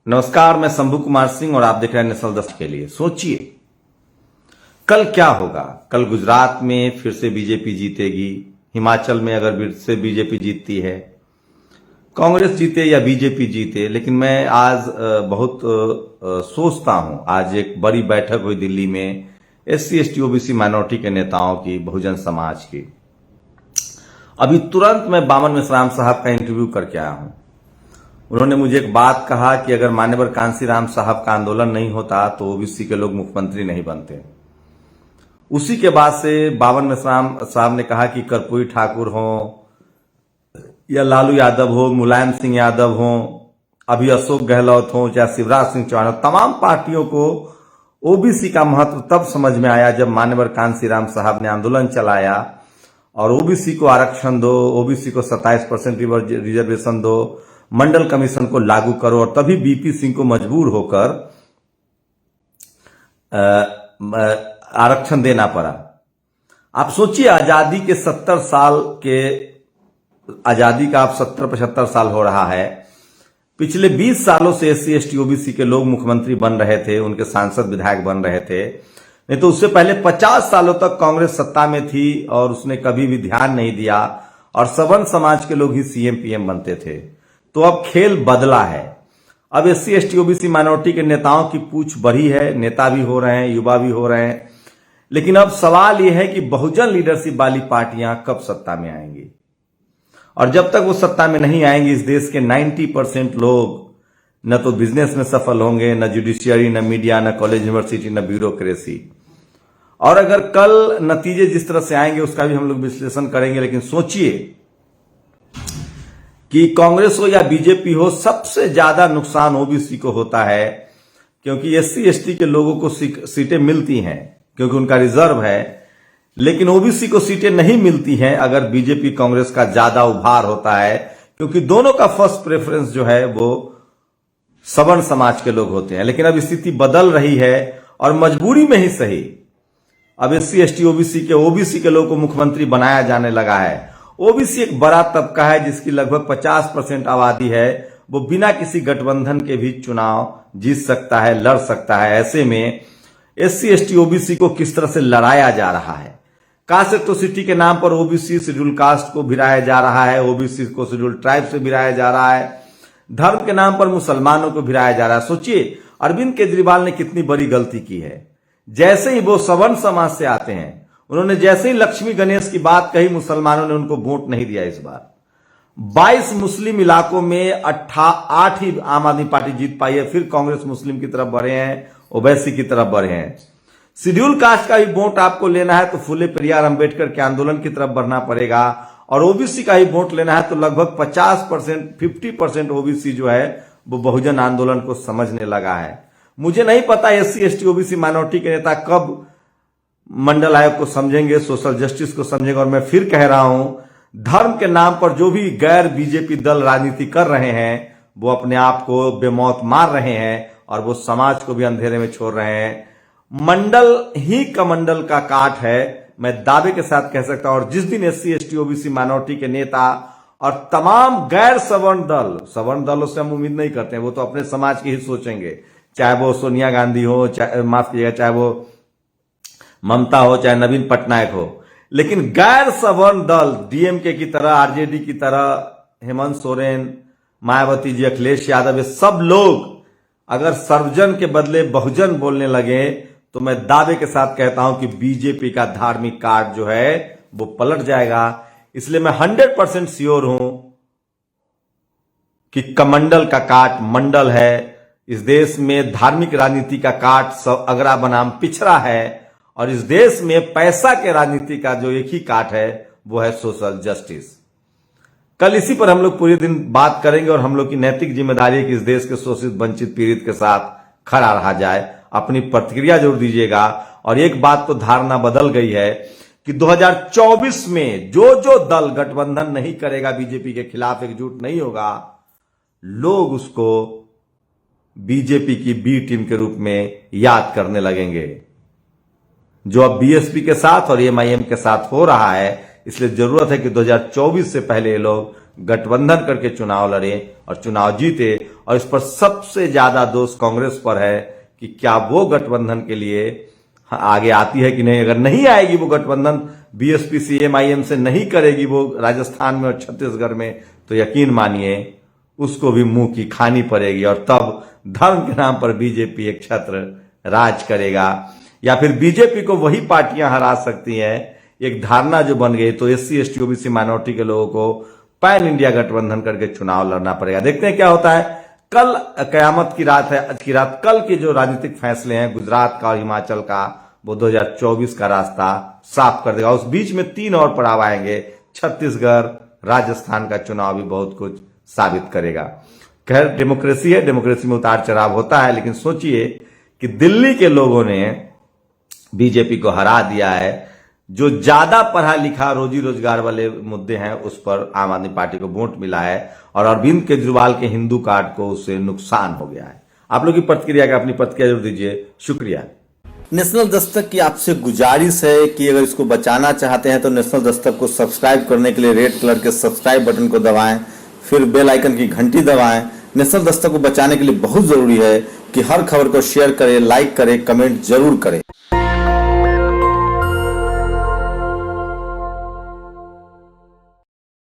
नमस्कार, मैं शंभू कुमार सिंह और आप देख रहे हैं नेशनल 10 के लिए। सोचिए कल क्या होगा। कल गुजरात में फिर से बीजेपी जीतेगी, हिमाचल में अगर फिर से बीजेपी जीतती है, कांग्रेस जीते या बीजेपी जीते, लेकिन मैं आज बहुत सोचता हूं। आज एक बड़ी बैठक हुई दिल्ली में SC ST OBC माइनॉरिटी के नेताओं की, बहुजन समाज की। अभी तुरंत मैं बामन मिश्राम साहब का इंटरव्यू करके आया हूं। उन्होंने मुझे एक बात कहा कि अगर मान्यवर कांशीराम साहब का आंदोलन नहीं होता तो ओबीसी के लोग मुख्यमंत्री नहीं बनते। उसी के बाद से बावन मिश्राम साहब ने कहा कि कर्पूरी ठाकुर हो या लालू यादव हो, मुलायम सिंह यादव हो, अभी अशोक गहलोत हो, चाहे शिवराज सिंह चौहान हो, तमाम पार्टियों को ओबीसी का महत्व तब समझ में आया जब मान्यवर कांशीराम साहब ने आंदोलन चलाया और ओबीसी को आरक्षण दो, ओबीसी को 27% रिजर्वेशन दो, मंडल कमीशन को लागू करो, और तभी बीपी सिंह को मजबूर होकर आरक्षण देना पड़ा। आप सोचिए, आजादी के 70 साल के आजादी का अब 70-75 साल हो रहा है। पिछले 20 सालों से SC ST OBC के लोग मुख्यमंत्री बन रहे थे, उनके सांसद विधायक बन रहे थे। नहीं तो उससे पहले 50 सालों तक कांग्रेस सत्ता में थी और उसने कभी भी ध्यान नहीं दिया और सवर्ण समाज के लोग ही CM PM बनते थे। तो अब खेल बदला है। अब SC ST OBC माइनॉरिटी के नेताओं की पूछ बढ़ी है, नेता भी हो रहे हैं, युवा भी हो रहे हैं। लेकिन अब सवाल यह है कि बहुजन लीडरशिप वाली पार्टियां कब सत्ता में आएंगी, और जब तक वो सत्ता में नहीं आएंगी इस देश के 90% लोग न तो बिजनेस में सफल होंगे, न जुडिशियरी, न मीडिया, न कॉलेज यूनिवर्सिटी, न ब्यूरोक्रेसी। और अगर कल नतीजे जिस तरह से आएंगे उसका भी हम लोग विश्लेषण करेंगे। लेकिन सोचिए कि कांग्रेस हो या बीजेपी हो, सबसे ज्यादा नुकसान ओबीसी को होता है, क्योंकि SC ST के लोगों को सीटें मिलती हैं क्योंकि उनका रिजर्व है, लेकिन ओबीसी को सीटें नहीं मिलती हैं अगर बीजेपी कांग्रेस का ज्यादा उभार होता है, क्योंकि दोनों का फर्स्ट प्रेफरेंस जो है वो सवर्ण समाज के लोग होते हैं। लेकिन अब स्थिति बदल रही है और मजबूरी में ही सही अब SC ST ओबीसी के लोगों को मुख्यमंत्री बनाया जाने लगा है। ओबीसी एक बड़ा तबका है जिसकी लगभग 50% आबादी है, वो बिना किसी गठबंधन के भी चुनाव जीत सकता है, लड़ सकता है। ऐसे में SC ST OBC को किस तरह से लड़ाया जा रहा है। कास्ट एट्रोसिटी के नाम पर ओबीसी शेड्यूल कास्ट को भिड़ाया जा रहा है, ओबीसी को शेड्यूल ट्राइब से भिड़ाया जा रहा है, धर्म के नाम पर मुसलमानों को भिड़ाया जा रहा है। सोचिए अरविंद केजरीवाल ने कितनी बड़ी गलती की है। जैसे ही वो सवर्ण समाज से आते हैं, उन्होंने जैसे ही लक्ष्मी गणेश की बात कही, मुसलमानों ने उनको वोट नहीं दिया। इस बार 22 मुस्लिम इलाकों में 8 ही आम आदमी पार्टी जीत पाई है। फिर कांग्रेस मुस्लिम की तरफ बढ़े हैं, ओवैसी की तरफ बढ़े हैं। शेड्यूल कास्ट का भी वोट आपको लेना है तो फुले पेरियार अंबेडकर के आंदोलन की तरफ बढ़ना पड़ेगा, और ओबीसी का ही वोट लेना है तो लगभग 50% ओबीसी जो है वो बहुजन आंदोलन को समझने लगा है। मुझे नहीं पता SC ST OBC माइनॉरिटी के नेता कब मंडल आयोग को समझेंगे, सोशल जस्टिस को समझेंगे। और मैं फिर कह रहा हूं, धर्म के नाम पर जो भी गैर बीजेपी दल राजनीति कर रहे हैं वो अपने आप को बेमौत मार रहे हैं और वो समाज को भी अंधेरे में छोड़ रहे हैं। मंडल ही कमंडल का काट है, मैं दावे के साथ कह सकता हूं। और जिस दिन SC ST OBC माइनॉरिटी के नेता और तमाम गैर सवर्ण दलों से हम उम्मीद नहीं करते हैं, वो तो अपने समाज की ही सोचेंगे, चाहे वो सोनिया गांधी हो, माफ कीजिएगा, चाहे वो ममता हो, चाहे नवीन पटनायक हो। लेकिन गैर सवर्ण दल DMK की तरह, RJD की तरह, हेमंत सोरेन, मायावती जी, अखिलेश यादव, ये सब लोग अगर सर्वजन के बदले बहुजन बोलने लगे तो मैं दावे के साथ कहता हूं कि बीजेपी का धार्मिक कार्ड जो है वो पलट जाएगा। इसलिए मैं 100% श्योर हूं कि कमंडल का काट मंडल है। इस देश में धार्मिक राजनीति का काट अगरा बनाम पिछड़ा है, और इस देश में पैसा के राजनीति का जो एक ही काट है वो है सोशल जस्टिस। कल इसी पर हम लोग पूरे दिन बात करेंगे और हम लोग की नैतिक जिम्मेदारी है कि इस देश के शोषित, वंचित, पीड़ित के साथ खड़ा रहा जाए। अपनी प्रतिक्रिया जरूर दीजिएगा। और एक बात तो धारणा बदल गई है कि 2024 में जो दल गठबंधन नहीं करेगा, बीजेपी के खिलाफ एकजुट नहीं होगा, लोग उसको बीजेपी की बी टीम के रूप में याद करने लगेंगे। जो अब BSP के साथ और MIM के साथ हो रहा है, इसलिए जरूरत है कि 2024 से पहले ये लोग गठबंधन करके चुनाव लड़े और चुनाव जीते। और इस पर सबसे ज्यादा दोष कांग्रेस पर है कि क्या वो गठबंधन के लिए आगे आती है कि नहीं। अगर नहीं आएगी वो गठबंधन बीएसपी सीएमआईएम से नहीं करेगी वो राजस्थान में और छत्तीसगढ़ में, तो यकीन मानिए उसको भी मुंह की खानी पड़ेगी और तब धर्म के नाम पर बीजेपी एक छत्र राज करेगा। या फिर बीजेपी को वही पार्टियां हरा सकती हैं। एक धारणा जो बन गई तो एससी एसटी ओबीसी माइनॉरिटी के लोगों को पैन इंडिया गठबंधन करके चुनाव लड़ना पड़ेगा। देखते हैं क्या होता है। कल कयामत की रात है, आज की रात। कल के जो राजनीतिक फैसले हैं गुजरात का और हिमाचल का, वो 2024 का रास्ता साफ कर देगा। उस बीच में 3 और पड़ाव आएंगे। छत्तीसगढ़, राजस्थान का चुनाव भी बहुत कुछ साबित करेगा। खैर डेमोक्रेसी है, डेमोक्रेसी में उतार चढ़ाव होता है, लेकिन सोचिए कि दिल्ली के लोगों ने बीजेपी को हरा दिया है। जो ज्यादा पढ़ा लिखा रोजी रोजगार वाले मुद्दे हैं उस पर आम आदमी पार्टी को वोट मिला है और अरविंद केजरीवाल के हिंदू कार्ड को उससे नुकसान हो गया है। आप लोग की प्रतिक्रिया का अपनी प्रतिक्रिया जरूर दीजिए। शुक्रिया। नेशनल दस्तक की आपसे गुजारिश है कि अगर इसको बचाना चाहते हैं तो नेशनल दस्तक को सब्सक्राइब करने के लिए रेड कलर के सब्सक्राइब बटन को दबाएं, फिर बेल आइकन की घंटी दबाएं। नेशनल दस्तक को बचाने के लिए बहुत जरूरी है कि हर खबर को शेयर करें, लाइक करें, कमेंट जरूर करें।